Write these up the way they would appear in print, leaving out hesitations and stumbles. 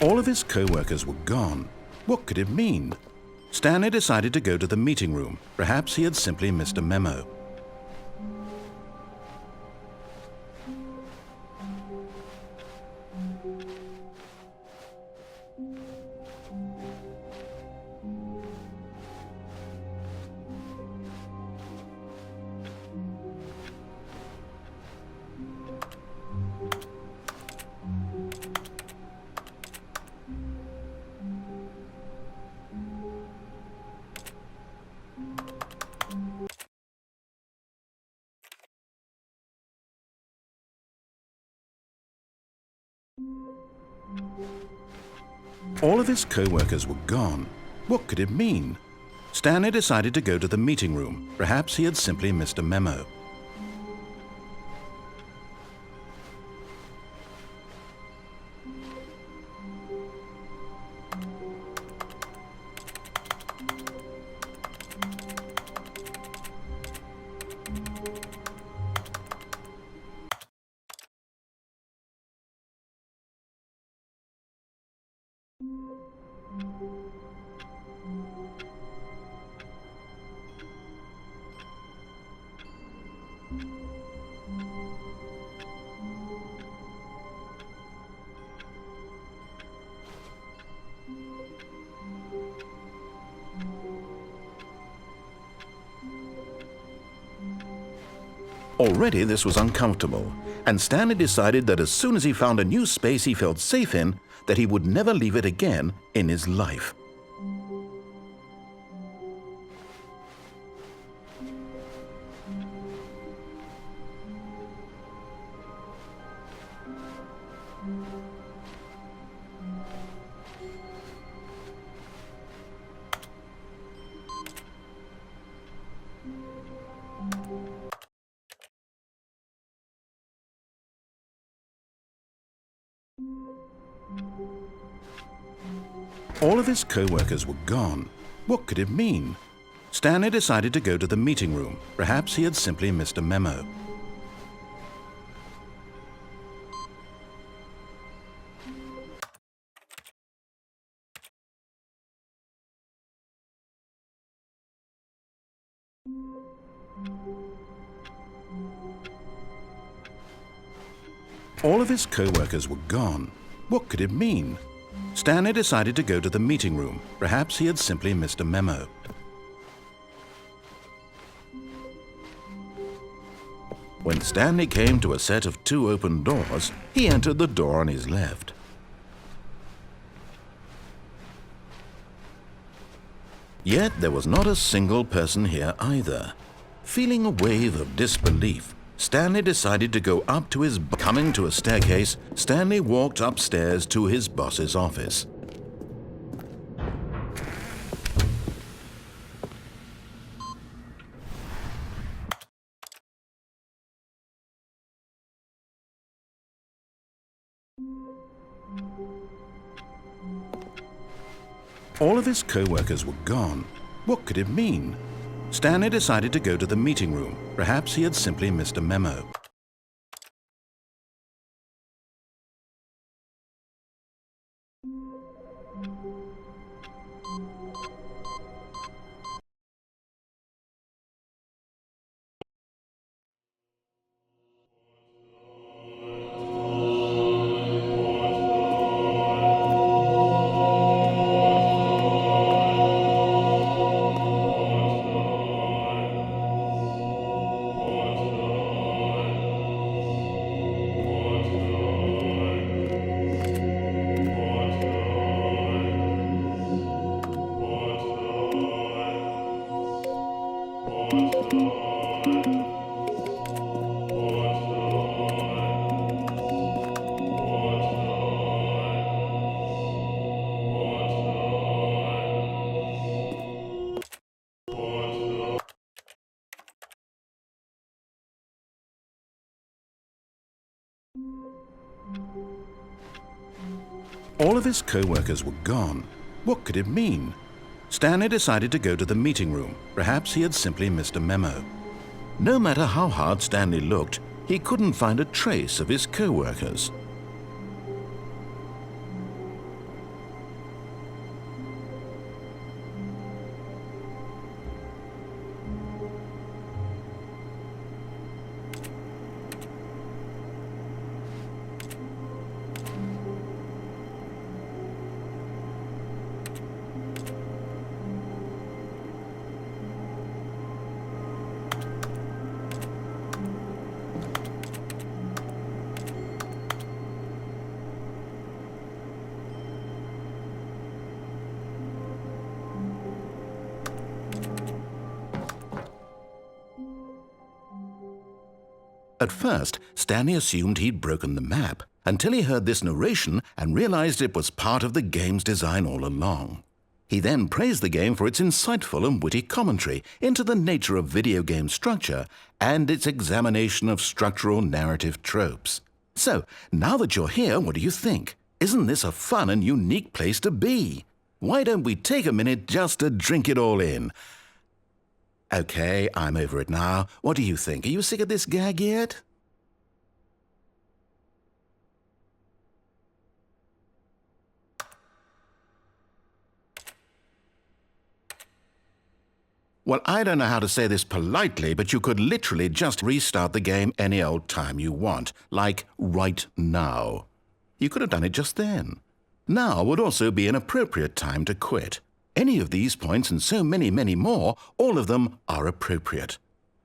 All of his co-workers were gone. What could it mean? Stanley decided to go to the meeting room. Perhaps he had simply missed a memo. All of his co-workers were gone. What could it mean? Stanley decided to go to the meeting room. Perhaps he had simply missed a memo. Already this was uncomfortable, and Stanley decided that as soon as he found a new space he felt safe in, that he would never leave it again in his life. All of his co-workers were gone. What could it mean? Stanley decided to go to the meeting room. Perhaps he had simply missed a memo. All of his co-workers were gone. What could it mean? Stanley decided to go to the meeting room. Perhaps he had simply missed a memo. When Stanley came to a set of 2 open doors, he entered the door on his left. Yet there was not a single person here either. Feeling a wave of disbelief, Stanley decided to go up to his... Coming to a staircase, Stanley walked upstairs to his boss's office. All of his co-workers were gone. What could it mean? Stanley decided to go to the meeting room. Perhaps he had simply missed a memo. All of his co-workers were gone. What could it mean? Stanley decided to go to the meeting room. Perhaps he had simply missed a memo. No matter how hard Stanley looked, he couldn't find a trace of his co-workers. At first, Stanley assumed he'd broken the map, until he heard this narration and realized it was part of the game's design all along. He then praised the game for its insightful and witty commentary into the nature of video game structure and its examination of structural narrative tropes. So, now that you're here, what do you think? Isn't this a fun and unique place to be? Why don't we take a minute just to drink it all in? Okay, I'm over it now. What do you think? Are you sick of this gag yet? Well, I don't know how to say this politely, but you could literally just restart the game any old time you want, like right now. You could have done it just then. Now would also be an appropriate time to quit. Any of these points and so many, many more, all of them are appropriate.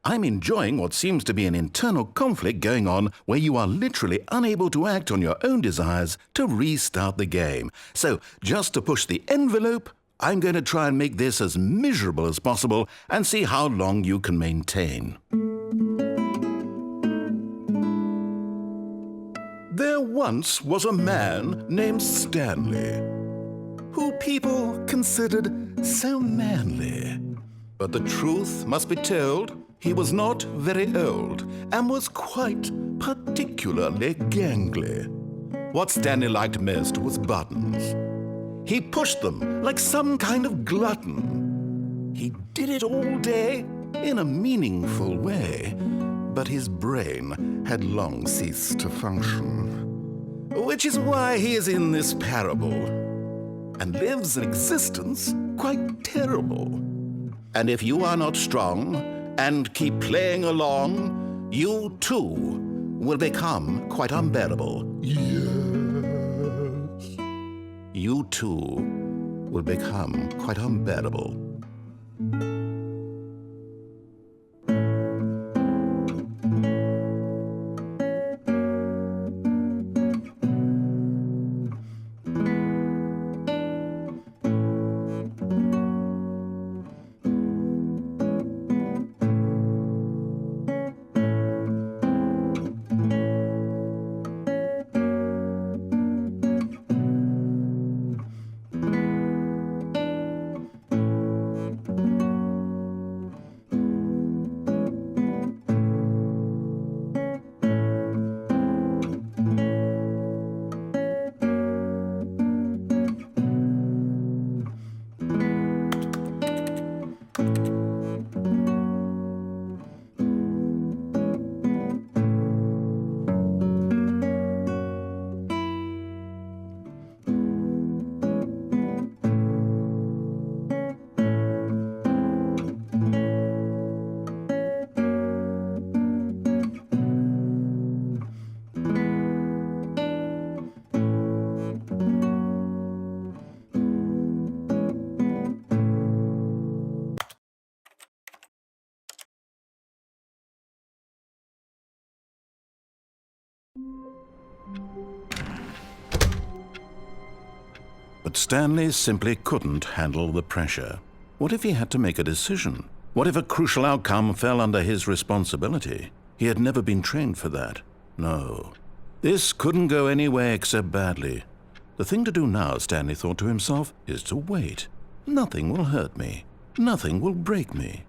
I'm enjoying what seems to be an internal conflict going on where you are literally unable to act on your own desires to restart the game. So, just to push the envelope, I'm going to try and make this as miserable as possible and see how long you can maintain. There once was a man named Stanley, who people considered so manly. But the truth must be told, he was not very old and was quite particularly gangly. What Stanley liked most was buttons. He pushed them like some kind of glutton. He did it all day in a meaningful way, but his brain had long ceased to function. Which is why he is in this parable and lives an existence quite terrible. And if you are not strong and keep playing along, you too will become quite unbearable. Yes. You too will become quite unbearable. But Stanley simply couldn't handle the pressure. What if he had to make a decision? What if a crucial outcome fell under his responsibility? He had never been trained for that. No. This couldn't go any way except badly. The thing to do now, Stanley thought to himself, is to wait. Nothing will hurt me. Nothing will break me.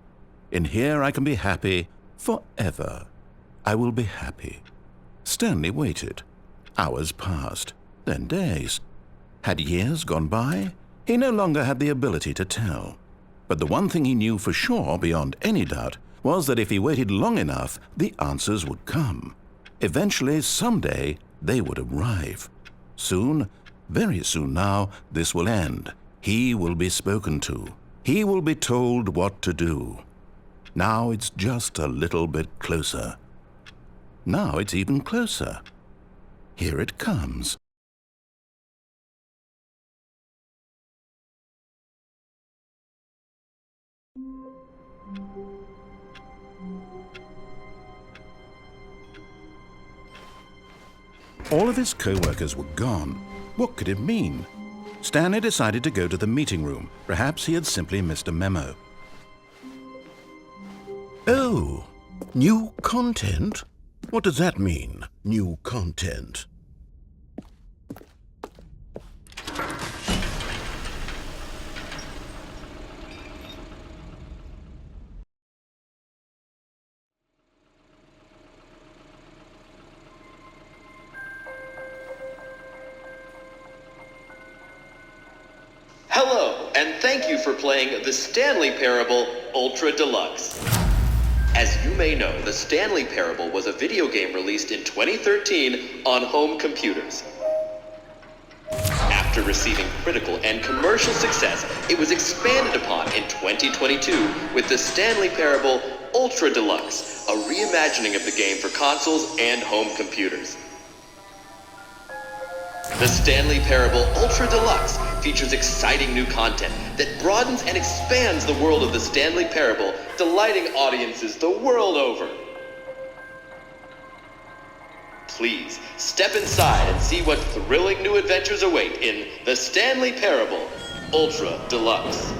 In here I can be happy forever. I will be happy. Stanley waited. Hours passed, then days. Had years gone by? He no longer had the ability to tell. But the one thing he knew for sure, beyond any doubt, was that if he waited long enough, the answers would come. Eventually, someday, they would arrive. Soon, very soon now, this will end. He will be spoken to. He will be told what to do. Now it's just a little bit closer. Now it's even closer. Here it comes. All of his co-workers were gone. What could it mean? Stanley decided to go to the meeting room. Perhaps he had simply missed a memo. Oh, new content? What does that mean, new content? Hello, and thank you for playing the Stanley Parable Ultra Deluxe. As you may know, the Stanley Parable was a video game released in 2013 on home computers. After receiving critical and commercial success, it was expanded upon in 2022 with the Stanley Parable Ultra Deluxe, a reimagining of the game for consoles and home computers. The Stanley Parable Ultra Deluxe features exciting new content that broadens and expands the world of the Stanley Parable, delighting audiences the world over. Please, step inside and see what thrilling new adventures await in the Stanley Parable Ultra Deluxe.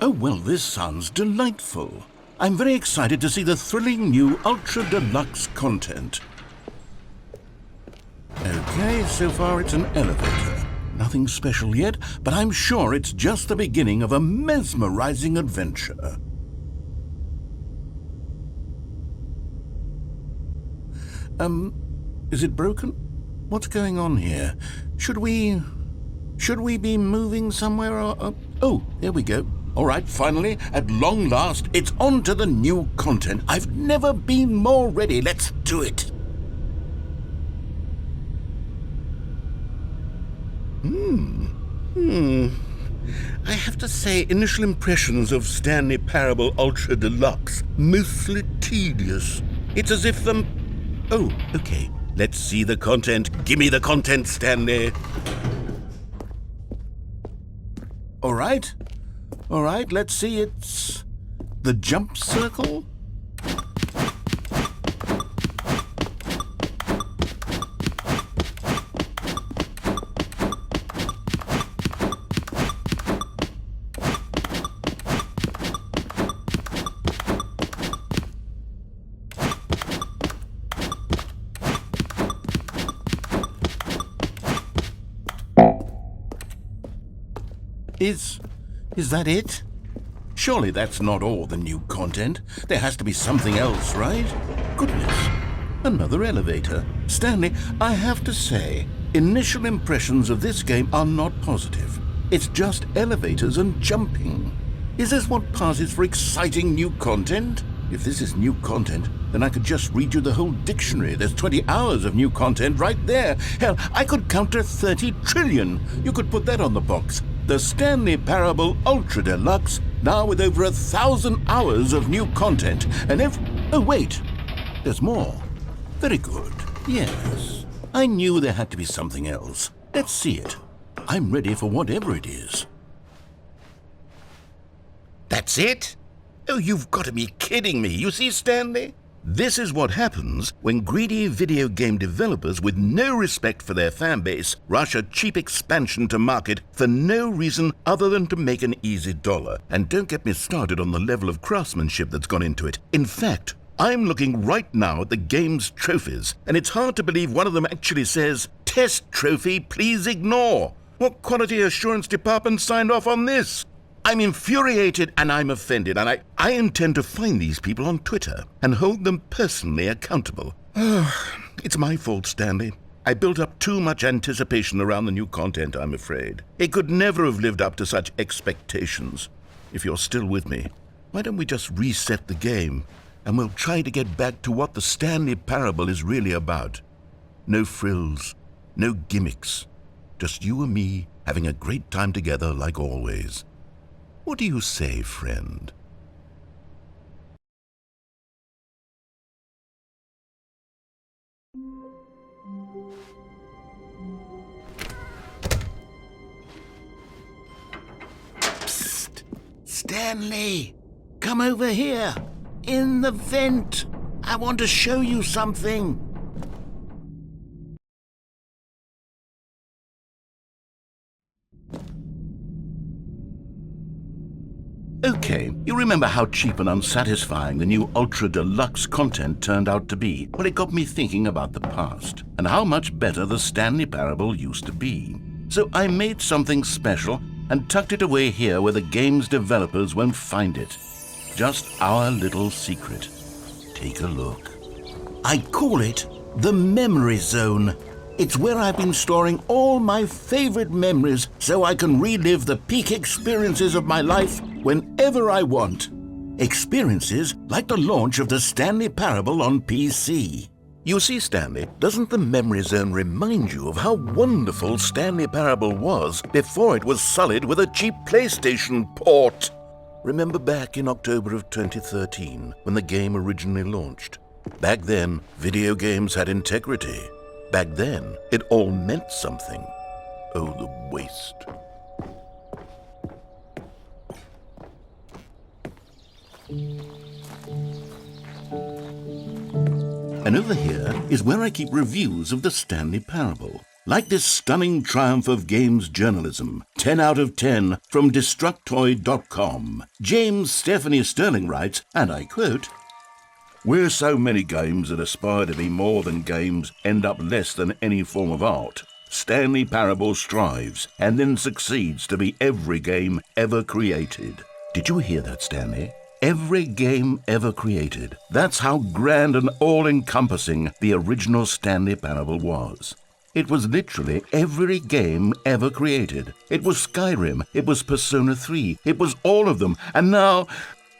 Oh, well, this sounds delightful. I'm very excited to see the thrilling new Ultra Deluxe content. Okay, so far it's an elevator. Nothing special yet, but I'm sure it's just the beginning of a mesmerizing adventure. Is it broken? What's going on here? Should we be moving somewhere or... Oh, there we go. All right, finally, at long last, it's on to the new content. I've never been more ready. Let's do it. I have to say, initial impressions of Stanley Parable Ultra Deluxe, mostly tedious. It's as if the... Oh, okay. Let's see the content. Give me the content, Stanley. All right, let's see. It's the jump circle. Is that it? Surely that's not all the new content. There has to be something else, right? Goodness, another elevator. Stanley, I have to say, initial impressions of this game are not positive. It's just elevators and jumping. Is this what passes for exciting new content? If this is new content, then I could just read you the whole dictionary. There's 20 hours of new content right there. Hell, I could counter 30 trillion. You could put that on the box. The Stanley Parable Ultra Deluxe, now with over 1,000 hours of new content. And oh, wait, there's more. Very good. Yes, I knew there had to be something else. Let's see it. I'm ready for whatever it is. That's it? Oh, you've got to be kidding me. You see, Stanley? This is what happens when greedy video game developers with no respect for their fan base rush a cheap expansion to market for no reason other than to make an easy dollar. And don't get me started on the level of craftsmanship that's gone into it. In fact, I'm looking right now at the game's trophies, and it's hard to believe one of them actually says, "Test trophy, please ignore." What quality assurance department signed off on this? I'm infuriated and I'm offended, and I intend to find these people on Twitter and hold them personally accountable. It's my fault, Stanley. I built up too much anticipation around the new content, I'm afraid. It could never have lived up to such expectations. If you're still with me, why don't we just reset the game and we'll try to get back to what the Stanley Parable is really about. No frills, no gimmicks, just you and me having a great time together like always. What do you say, friend? Psst! Stanley! Come over here! In the vent! I want to show you something! Okay, you remember how cheap and unsatisfying the new Ultra Deluxe content turned out to be? Well, it got me thinking about the past, and how much better the Stanley Parable used to be. So I made something special and tucked it away here where the game's developers won't find it. Just our little secret. Take a look. I call it the Memory Zone. It's where I've been storing all my favorite memories so I can relive the peak experiences of my life whenever I want. Experiences like the launch of the Stanley Parable on PC. You see, Stanley, doesn't the Memory Zone remind you of how wonderful Stanley Parable was before it was sullied with a cheap PlayStation port? Remember back in October of 2013 when the game originally launched? Back then, video games had integrity. Back then, it all meant something. Oh, the waste. And over here is where I keep reviews of the Stanley Parable. Like this stunning triumph of games journalism, 10 out of 10 from Destructoid.com. James Stephanie Sterling writes, and I quote, "Where so many games that aspire to be more than games end up less than any form of art, Stanley Parable strives and then succeeds to be every game ever created." Did you hear that, Stanley? Every game ever created. That's how grand and all-encompassing the original Stanley Parable was. It was literally every game ever created. It was Skyrim, it was Persona 3, it was all of them, and now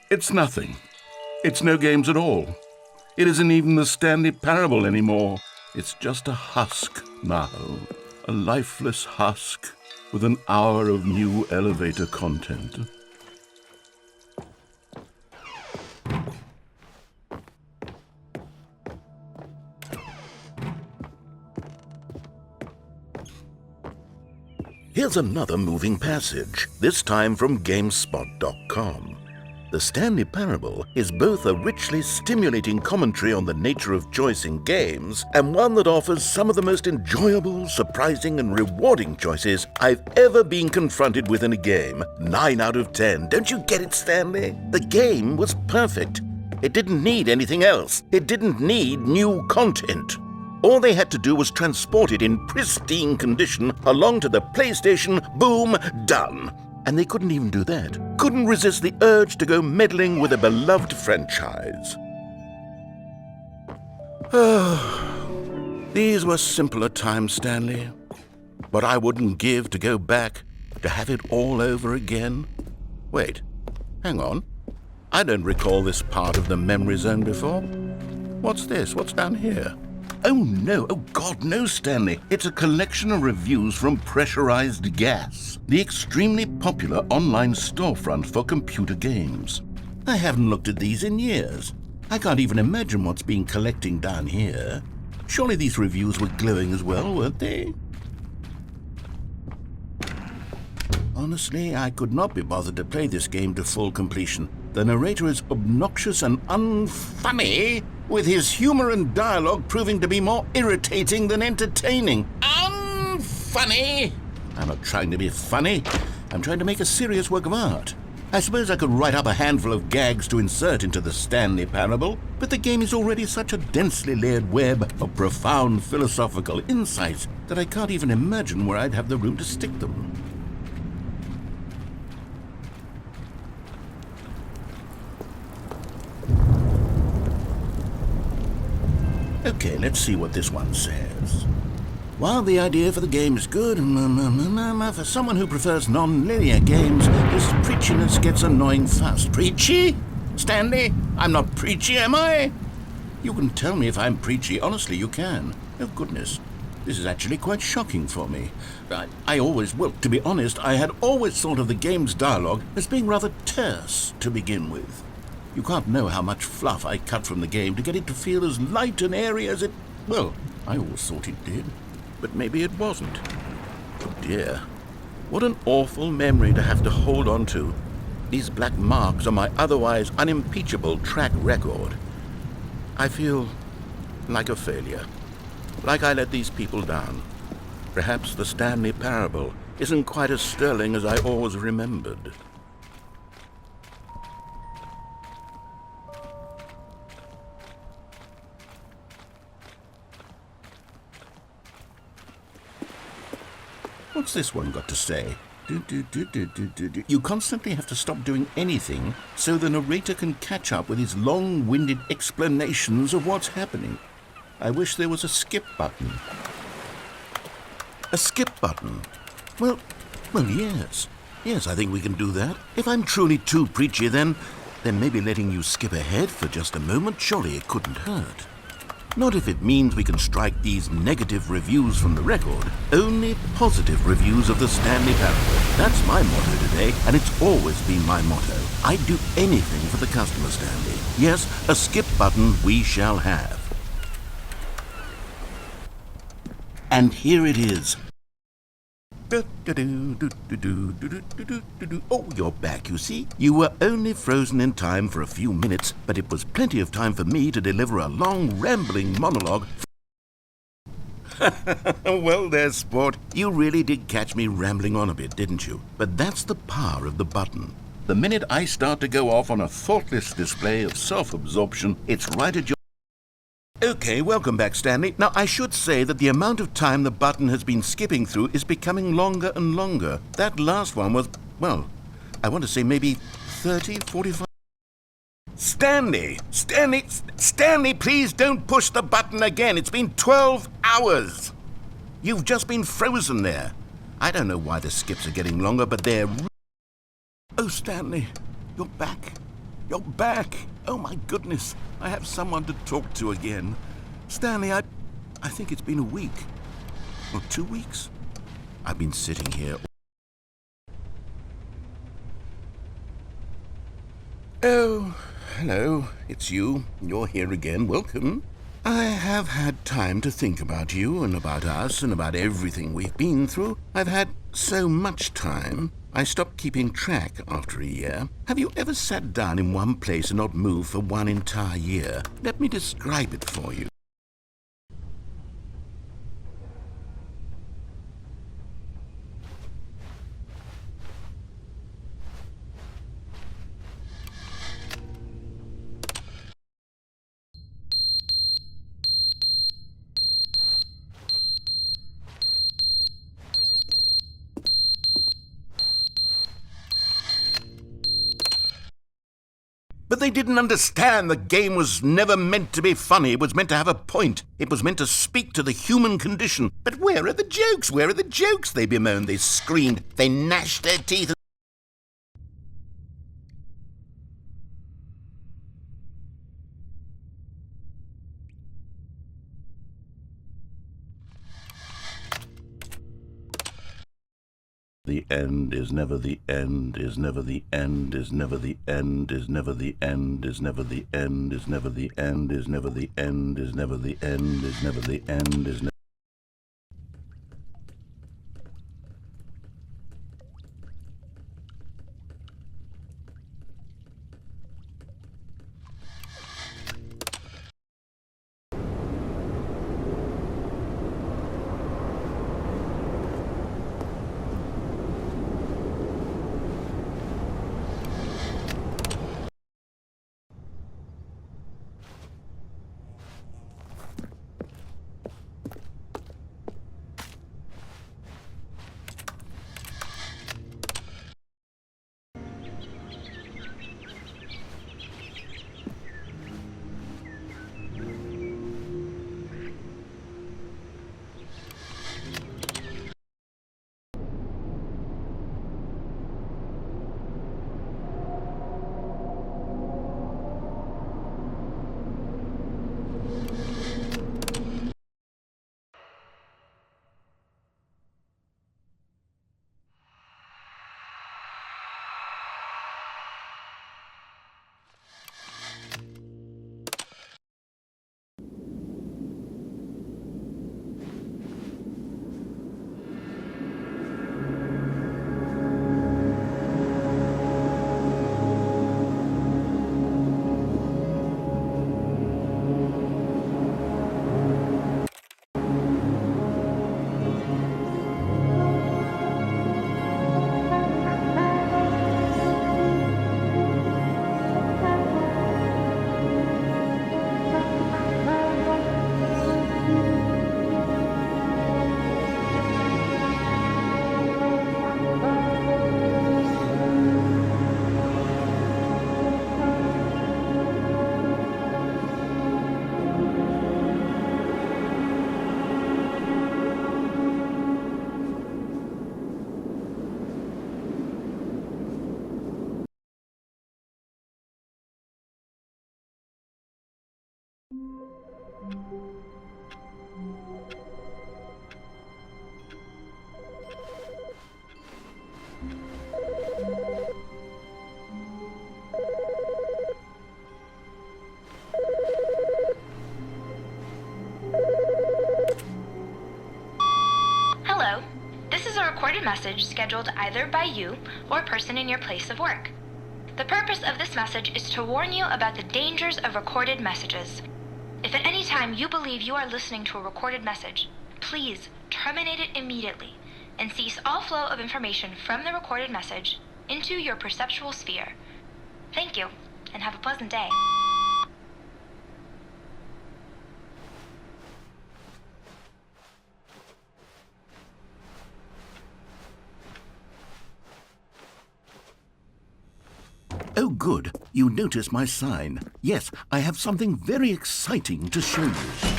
it's nothing. It's no games at all. It isn't even the Stanley Parable anymore. It's just a husk now, a lifeless husk with an hour of new elevator content. Here's another moving passage, this time from GameSpot.com. The Stanley Parable is both a richly stimulating commentary on the nature of choice in games and one that offers some of the most enjoyable, surprising, and rewarding choices I've ever been confronted with in a game. 9 out of 10. Don't you get it, Stanley? The game was perfect. It didn't need anything else. It didn't need new content. All they had to do was transport it in pristine condition along to the PlayStation, boom, done. And they couldn't even do that. Couldn't resist the urge to go meddling with a beloved franchise. These were simpler times, Stanley. But I wouldn't give to go back, to have it all over again. Wait, hang on. I don't recall this part of the Memory Zone before. What's this? What's down here? Oh no, oh God, no, Stanley. It's a collection of reviews from Pressurized Gas, the extremely popular online storefront for computer games. I haven't looked at these in years. I can't even imagine what's been collecting down here. Surely these reviews were glowing as well, weren't they? Honestly, I could not be bothered to play this game to full completion. The narrator is obnoxious and unfunny, with his humor and dialogue proving to be more irritating than entertaining. Unfunny! I'm not trying to be funny. I'm trying to make a serious work of art. I suppose I could write up a handful of gags to insert into the Stanley Parable, but the game is already such a densely layered web of profound philosophical insights that I can't even imagine where I'd have the room to stick them. Okay, let's see what this one says. While the idea for the game is good, for someone who prefers non-linear games, this preachiness gets annoying fast. Preachy? Stanley? I'm not preachy, am I? You can tell me if I'm preachy. Honestly, you can. Oh, goodness. This is actually quite shocking for me. To be honest, I had always thought of the game's dialogue as being rather terse to begin with. You can't know how much fluff I cut from the game to get it to feel as light and airy as it... Well, I always thought it did. But maybe it wasn't. Oh dear. What an awful memory to have to hold on to. These black marks on my otherwise unimpeachable track record. I feel like a failure. Like I let these people down. Perhaps the Stanley Parable isn't quite as sterling as I always remembered. What's this one got to say? You constantly have to stop doing anything so the narrator can catch up with his long-winded explanations of what's happening. I wish there was a skip button. A skip button? Well, yes. Yes, I think we can do that. If I'm truly too preachy, then maybe letting you skip ahead for just a moment, surely it couldn't hurt. Not if it means we can strike these negative reviews from the record. Only positive reviews of the Stanley Parable. That's my motto today, and it's always been my motto. I'd do anything for the customer, Stanley. Yes, a skip button we shall have. And here it is. Oh, you're back, you see. You were only frozen in time for a few minutes, but it was plenty of time for me to deliver a long, rambling monologue. Well, there, sport. You really did catch me rambling on a bit, didn't you? But that's the power of the button. The minute I start to go off on a thoughtless display of self-absorption, it's right at your... Okay, welcome back, Stanley. Now, I should say that the amount of time the button has been skipping through is becoming longer and longer. That last one was, well, I want to say maybe 30, 45... Stanley, please don't push the button again. It's been 12 hours. You've just been frozen there. I don't know why the skips are getting longer, but they're... Oh, Stanley, you're back. You're back. Oh, my goodness. I have someone to talk to again. Stanley, I think it's been a week. Or 2 weeks. I've been sitting here. Oh, hello. It's you. You're here again. Welcome. I have had time to think about you and about us and about everything we've been through. I've had so much time. I stopped keeping track after a year. Have you ever sat down in one place and not moved for one entire year? Let me describe it for you. But they didn't understand the game was never meant to be funny. It was meant to have a point. It was meant to speak to the human condition. But where are the jokes? Where are the jokes? They bemoaned, they screamed, they gnashed their teeth. The end is never the end, is never the end, is never the end, is never the end, is never the end, is never the end, is never the end, is never the end, is never the end, is never... recorded message scheduled either by you or a person in your place of work. The purpose of this message is to warn you about the dangers of recorded messages. If at any time you believe you are listening to a recorded message, please terminate it immediately and cease all flow of information from the recorded message into your perceptual sphere. Thank you, and have a pleasant day. Oh, good. You notice my sign. Yes, I have something very exciting to show you.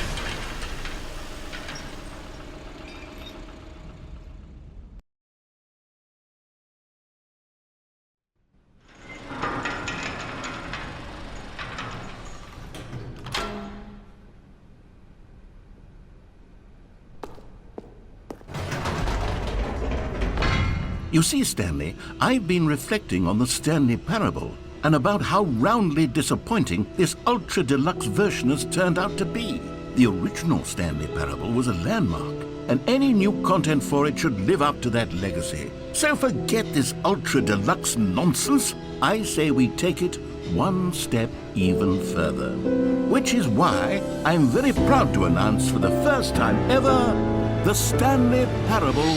You see, Stanley, I've been reflecting on the Stanley parable and about how roundly disappointing this ultra deluxe version has turned out to be. The original Stanley parable was a landmark, and any new content for it should live up to that legacy. So forget this ultra deluxe nonsense. I say we take it one step even further. Which is why I'm very proud to announce for the first time ever, the Stanley Parable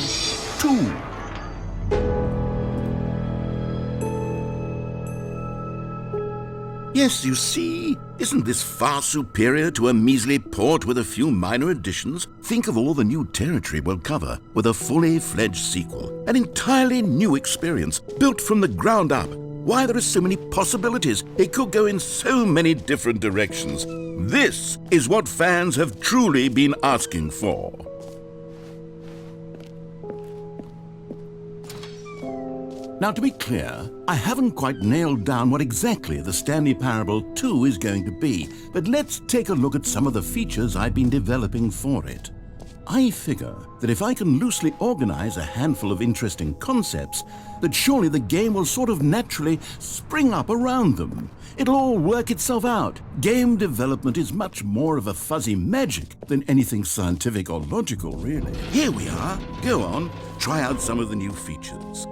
2. Yes, you see, isn't this far superior to a measly port with a few minor additions? Think of all the new territory we'll cover with a fully fledged sequel. An entirely new experience, built from the ground up. Why, there are so many possibilities. It could go in so many different directions. This is what fans have truly been asking for. Now, to be clear, I haven't quite nailed down what exactly the Stanley Parable 2 is going to be, but let's take a look at some of the features I've been developing for it. I figure that if I can loosely organize a handful of interesting concepts, that surely the game will sort of naturally spring up around them. It'll all work itself out. Game development is much more of a fuzzy magic than anything scientific or logical, really. Here we are. Go on, try out some of the new features.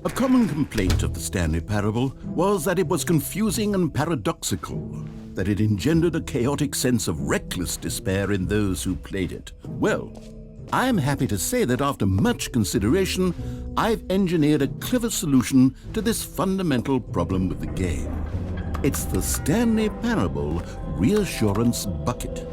A common complaint of the Stanley Parable was that it was confusing and paradoxical, that it engendered a chaotic sense of reckless despair in those who played it. Well, I am happy to say that after much consideration, I've engineered a clever solution to this fundamental problem with the game. It's the Stanley Parable Reassurance Bucket.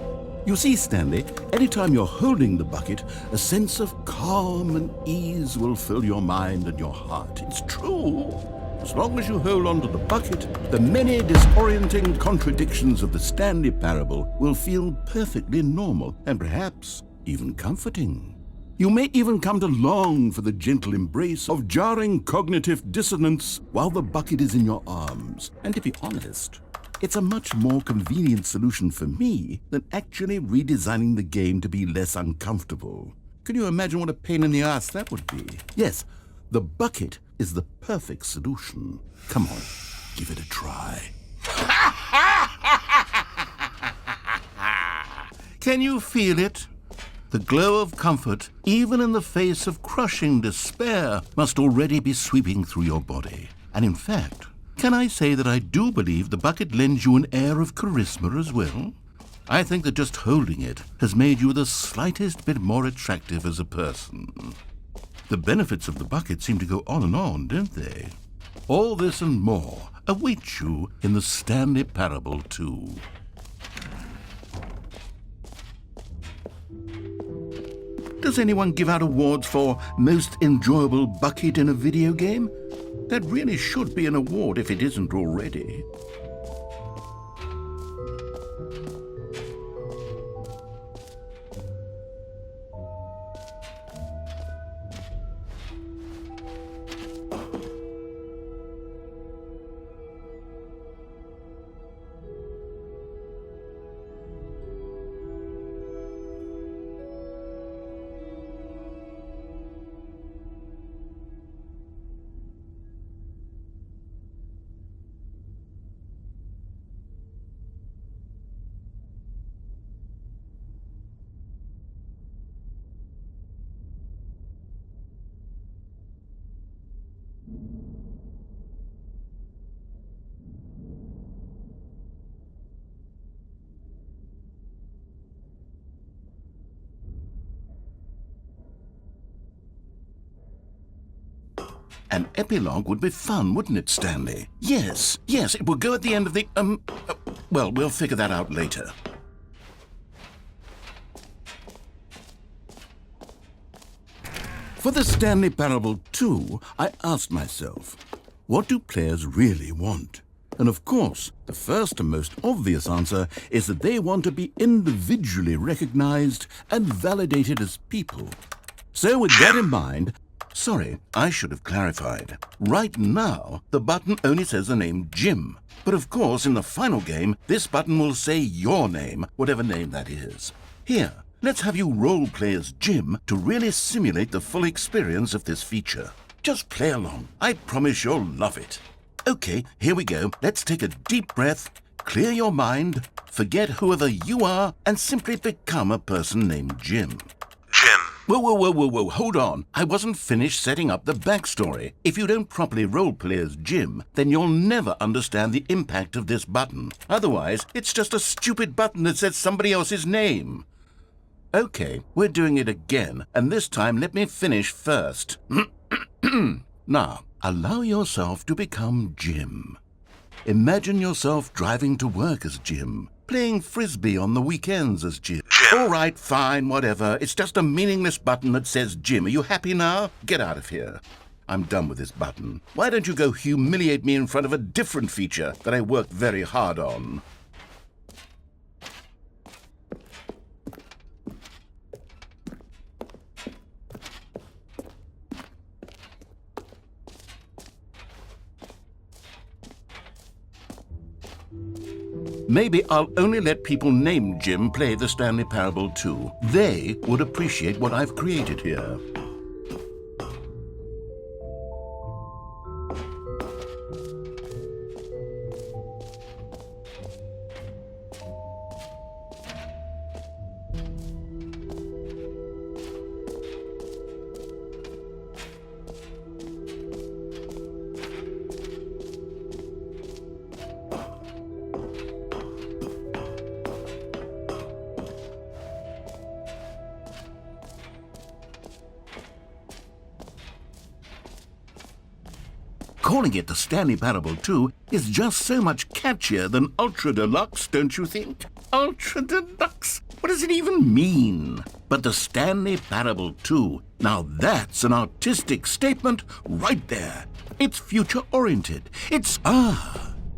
You see, Stanley, anytime you're holding the bucket, a sense of calm and ease will fill your mind and your heart. It's true. As long as you hold on to the bucket, the many disorienting contradictions of the Stanley Parable will feel perfectly normal and perhaps even comforting. You may even come to long for the gentle embrace of jarring cognitive dissonance while the bucket is in your arms. And to be honest, it's a much more convenient solution for me than actually redesigning the game to be less uncomfortable. Can you imagine what a pain in the ass that would be? Yes, the bucket is the perfect solution. Come on, give it a try. Can you feel it? The glow of comfort, even in the face of crushing despair, must already be sweeping through your body. And in fact, can I say that I do believe the bucket lends you an air of charisma as well? I think that just holding it has made you the slightest bit more attractive as a person. The benefits of the bucket seem to go on and on, don't they? All this and more await you in the Stanley Parable 2. Does anyone give out awards for most enjoyable bucket in a video game? That really should be an award if it isn't already. An epilogue would be fun, wouldn't it, Stanley? Yes, it will go at the end of the, well, we'll figure that out later. For the Stanley Parable 2, I asked myself, what do players really want? And of course, the first and most obvious answer is that they want to be individually recognized and validated as people. So with that in mind, sorry, I should have clarified. Right now, the button only says the name Jim. But of course, in the final game, this button will say your name, whatever name that is. Here, let's have you role-play as Jim to really simulate the full experience of this feature. Just play along. I promise you'll love it. Okay, here we go. Let's take a deep breath, clear your mind, forget whoever you are, and simply become a person named Jim. Jim. Whoa, hold on. I wasn't finished setting up the backstory. If you don't properly roleplay as Jim, then you'll never understand the impact of this button. Otherwise, it's just a stupid button that says somebody else's name. Okay, we're doing it again, and this time let me finish first. Now, allow yourself to become Jim. Imagine yourself driving to work as Jim, playing frisbee on the weekends as Jim. All right, fine, whatever. It's just a meaningless button that says Jim. Are you happy now? Get out of here. I'm done with this button. Why don't you go humiliate me in front of a different feature that I worked very hard on? Maybe I'll only let people named Jim play the Stanley Parable 2. They would appreciate what I've created here. Calling it the Stanley Parable 2 is just so much catchier than Ultra Deluxe, don't you think? Ultra Deluxe? What does it even mean? But the Stanley Parable 2, now that's an artistic statement right there. It's future-oriented. It's,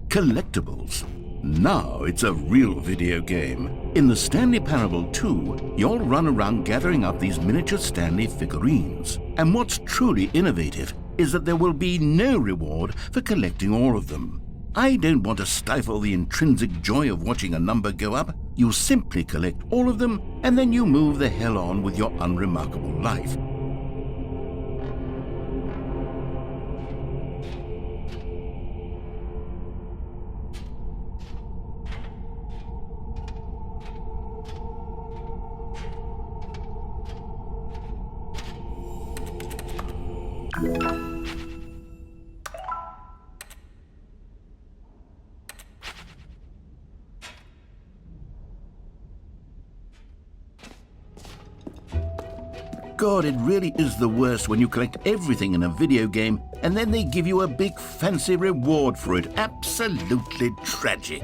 collectibles. Now it's a real video game. In the Stanley Parable 2, you'll run around gathering up these miniature Stanley figurines. And what's truly innovative is that there will be no reward for collecting all of them. I don't want to stifle the intrinsic joy of watching a number go up. You simply collect all of them, and then you move the hell on with your unremarkable life. God, it really is the worst when you collect everything in a video game and then they give you a big fancy reward for it. Absolutely tragic.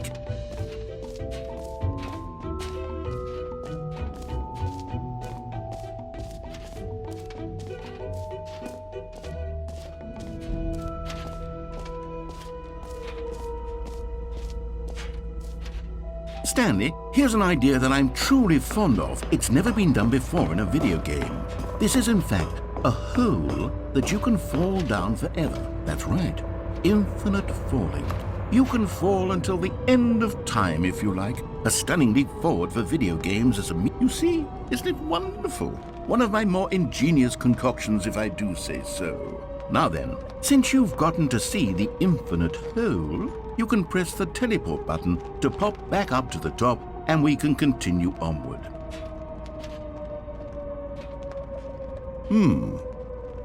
Stanley, here's an idea that I'm truly fond of. It's never been done before in a video game. This is, in fact, a hole that you can fall down forever. That's right. Infinite falling. You can fall until the end of time, if you like. A stunning leap forward for video games as a... You see? Isn't it wonderful? One of my more ingenious concoctions, if I do say so. Now then, since you've gotten to see the infinite hole, you can press the teleport button to pop back up to the top, and we can continue onward.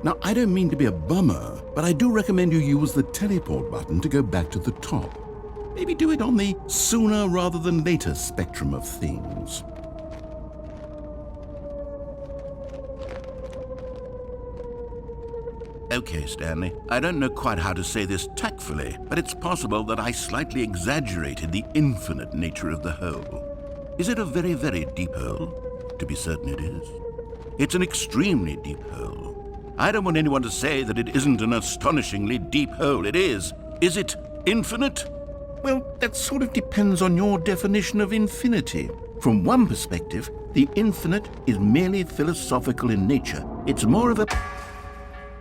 Now, I don't mean to be a bummer, but I do recommend you use the teleport button to go back to the top. Maybe do it on the sooner rather than later spectrum of things. Okay, Stanley. I don't know quite how to say this tactfully, but it's possible that I slightly exaggerated the infinite nature of the hole. Is it a very, very deep hole? To be certain it is. It's an extremely deep hole. I don't want anyone to say that it isn't an astonishingly deep hole. It is. Is it infinite? Well, that sort of depends on your definition of infinity. From one perspective, the infinite is merely philosophical in nature. It's more of a...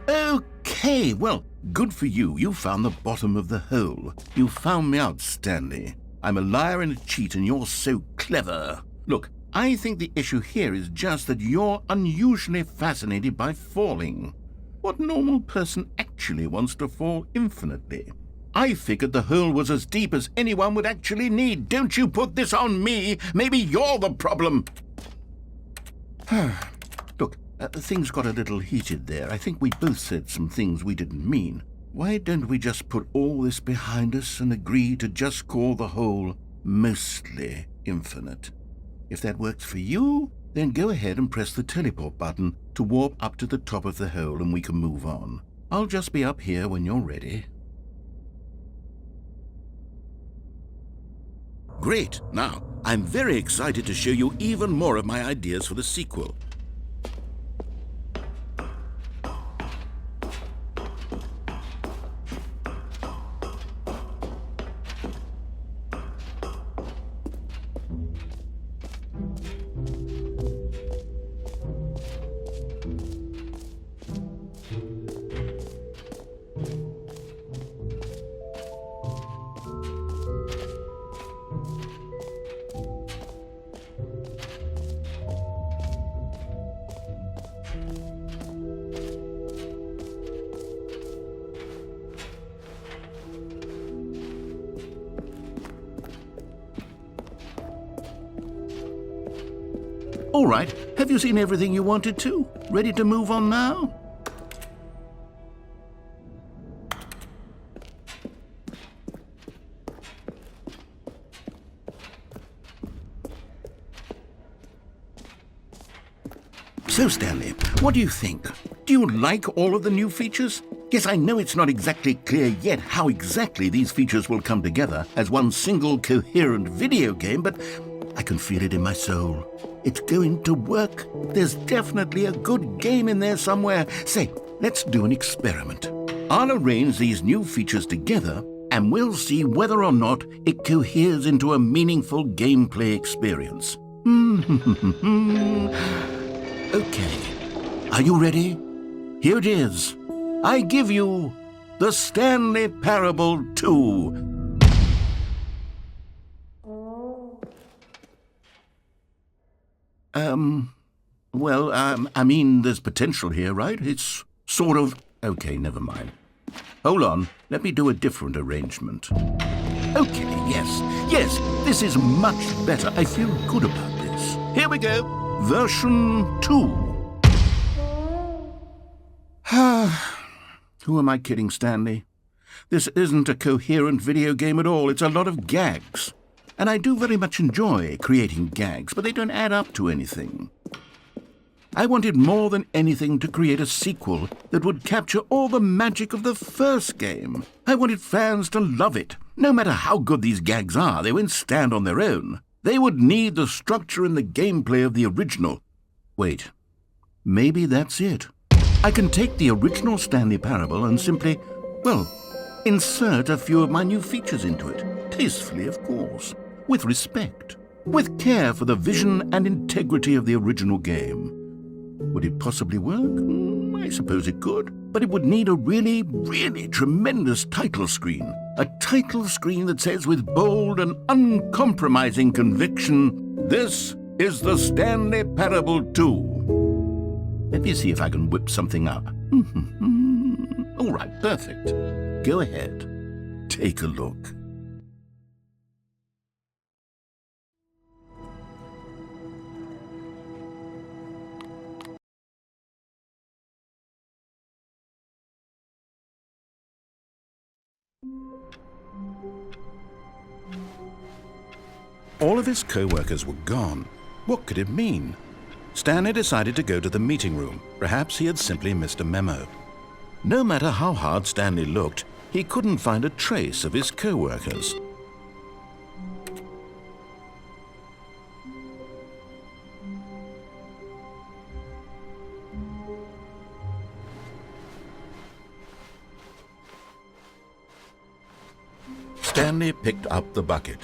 Okay, well, good for you. You found the bottom of the hole. You found me out, Stanley. I'm a liar and a cheat, and you're so clever. Look, I think the issue here is just that you're unusually fascinated by falling. What normal person actually wants to fall infinitely? I figured the hole was as deep as anyone would actually need. Don't you put this on me. Maybe you're the problem. Look, things got a little heated there. I think we both said some things we didn't mean. Why don't we just put all this behind us and agree to just call the hole mostly infinite? If that works for you, then go ahead and press the teleport button to warp up to the top of the hole and we can move on. I'll just be up here when you're ready. Great. Now, I'm very excited to show you even more of my ideas for the sequel. All right, have you seen everything you wanted to? Ready to move on now? So, Stanley, what do you think? Do you like all of the new features? Yes, I know it's not exactly clear yet how exactly these features will come together as one single coherent video game, but I can feel it in my soul. It's going to work. There's definitely a good game in there somewhere. Say, let's do an experiment. I'll arrange these new features together, and we'll see whether or not it coheres into a meaningful gameplay experience. Okay. Are you ready? Here it is. I give you the Stanley Parable 2. I mean, there's potential here, right? It's sort of... Okay, never mind. Hold on, let me do a different arrangement. Okay, yes, this is much better. I feel good about this. Here we go. Version 2. Who am I kidding, Stanley? This isn't a coherent video game at all. It's a lot of gags. And I do very much enjoy creating gags, but they don't add up to anything. I wanted more than anything to create a sequel that would capture all the magic of the first game. I wanted fans to love it. No matter how good these gags are, they won't stand on their own. They would need the structure and the gameplay of the original. Wait, maybe that's it. I can take the original Stanley Parable and simply, well, insert a few of my new features into it. Tastefully, of course. With respect. With care for the vision and integrity of the original game. Would it possibly work? I suppose it could. But it would need a really, really tremendous title screen. A title screen that says with bold and uncompromising conviction, "This is the Stanley Parable 2. Let me see if I can whip something up. All right, perfect. Go ahead. Take a look. All of his co-workers were gone. What could it mean? Stanley decided to go to the meeting room. Perhaps he had simply missed a memo. No matter how hard Stanley looked, he couldn't find a trace of his co-workers. Stanley picked up the bucket.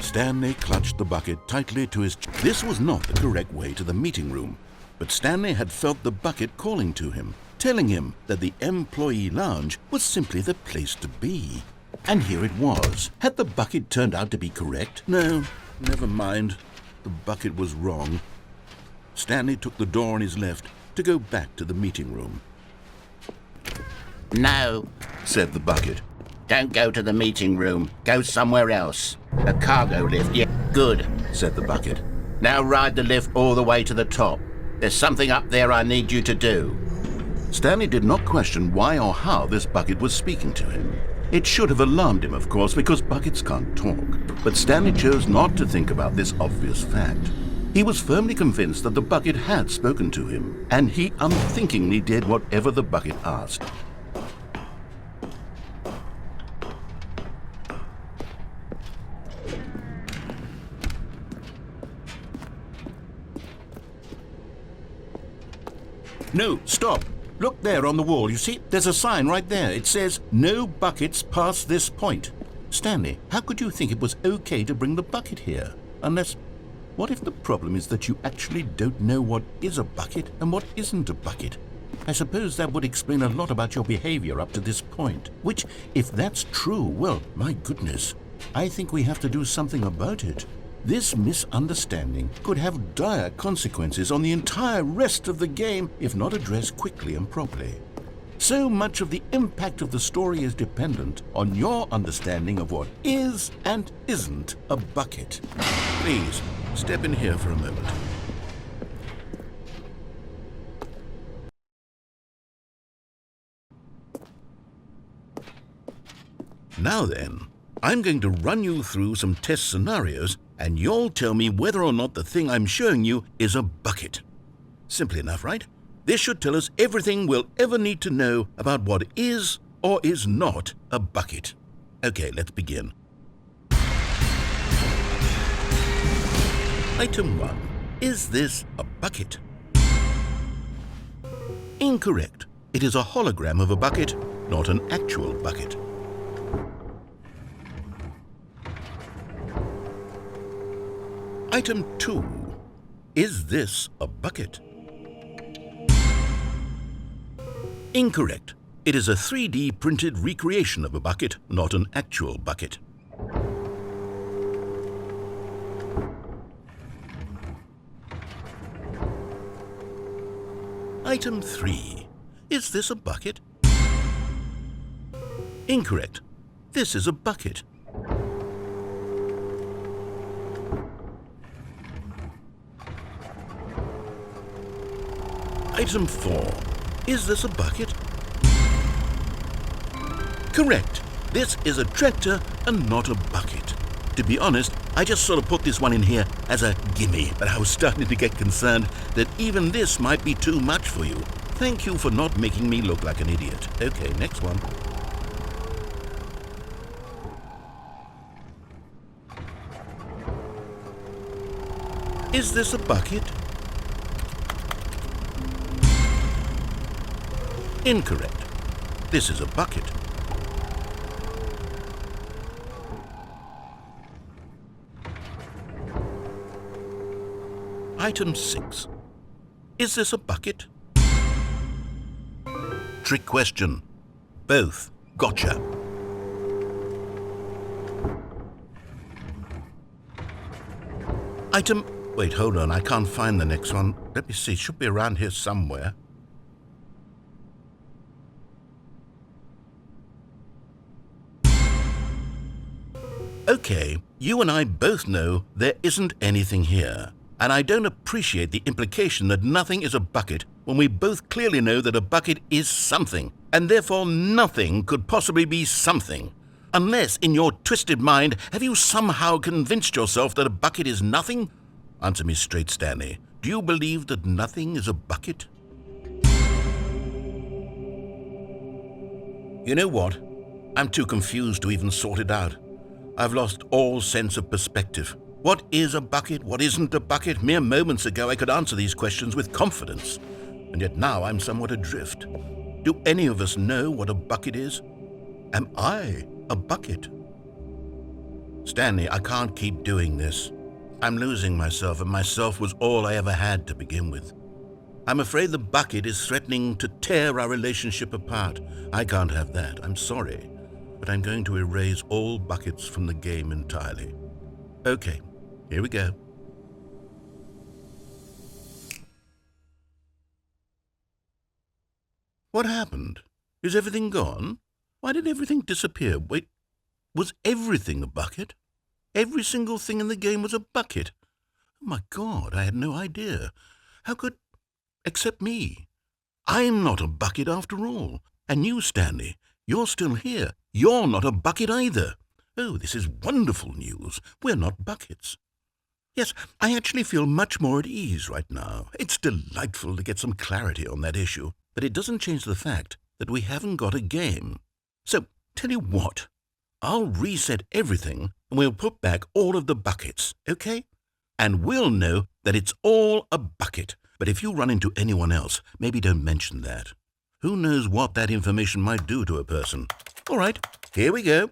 Stanley clutched the bucket tightly to his chest. This was not the correct way to the meeting room, but Stanley had felt the bucket calling to him, telling him that the employee lounge was simply the place to be. And here it was. Had the bucket turned out to be correct? No, never mind. The bucket was wrong. Stanley took the door on his left to go back to the meeting room. No, said the bucket. Don't go to the meeting room. Go somewhere else. A cargo lift, yeah, good, said the bucket. Now ride the lift all the way to the top. There's something up there I need you to do. Stanley did not question why or how this bucket was speaking to him. It should have alarmed him, of course, because buckets can't talk. But Stanley chose not to think about this obvious fact. He was firmly convinced that the bucket had spoken to him, and he unthinkingly did whatever the bucket asked. No, stop. Look there on the wall. You see, there's a sign right there. It says, "No buckets past this point." Stanley, how could you think it was okay to bring the bucket here? Unless, what if the problem is that you actually don't know what is a bucket and what isn't a bucket? I suppose that would explain a lot about your behavior up to this point. Which, if that's true, well, my goodness, I think we have to do something about it. This misunderstanding could have dire consequences on the entire rest of the game if not addressed quickly and properly. So much of the impact of the story is dependent on your understanding of what is and isn't a bucket. Please, step in here for a moment. Now then, I'm going to run you through some test scenarios, and you'll tell me whether or not the thing I'm showing you is a bucket. Simple enough, right? This should tell us everything we'll ever need to know about what is or is not a bucket. Okay, let's begin. Item 1. Is this a bucket? Incorrect. It is a hologram of a bucket, not an actual bucket. Item 2. Is this a bucket? Incorrect. It is a 3D printed recreation of a bucket, not an actual bucket. Item 3. Is this a bucket? Incorrect. This is a bucket. Item 4. Is this a bucket? Correct. This is a tractor and not a bucket. To be honest, I just sort of put this one in here as a gimme, but I was starting to get concerned that even this might be too much for you. Thank you for not making me look like an idiot. Okay, next one. Is this a bucket? Incorrect. This is a bucket. Item 6. Is this a bucket? Trick question. Both. Gotcha. Item... Wait, hold on. I can't find the next one. Let me see. It should be around here somewhere. Okay, you and I both know there isn't anything here. And I don't appreciate the implication that nothing is a bucket when we both clearly know that a bucket is something, and therefore nothing could possibly be something. Unless, in your twisted mind, have you somehow convinced yourself that a bucket is nothing? Answer me straight, Stanley. Do you believe that nothing is a bucket? You know what? I'm too confused to even sort it out. I've lost all sense of perspective. What is a bucket? What isn't a bucket? Mere moments ago I could answer these questions with confidence, and yet now I'm somewhat adrift. Do any of us know what a bucket is? Am I a bucket? Stanley, I can't keep doing this. I'm losing myself, and myself was all I ever had to begin with. I'm afraid the bucket is threatening to tear our relationship apart. I can't have that. I'm sorry, but I'm going to erase all buckets from the game entirely. Okay, here we go. What happened? Is everything gone? Why did everything disappear? Wait, was everything a bucket? Every single thing in the game was a bucket. Oh my God, I had no idea. How could... except me. I'm not a bucket after all. And you, Stanley, you're still here. You're not a bucket either. Oh, this is wonderful news. We're not buckets. Yes, I actually feel much more at ease right now. It's delightful to get some clarity on that issue, but it doesn't change the fact that we haven't got a game. So, tell you what, I'll reset everything and we'll put back all of the buckets, okay? And we'll know that it's all a bucket. But if you run into anyone else, maybe don't mention that. Who knows what that information might do to a person? All right, here we go.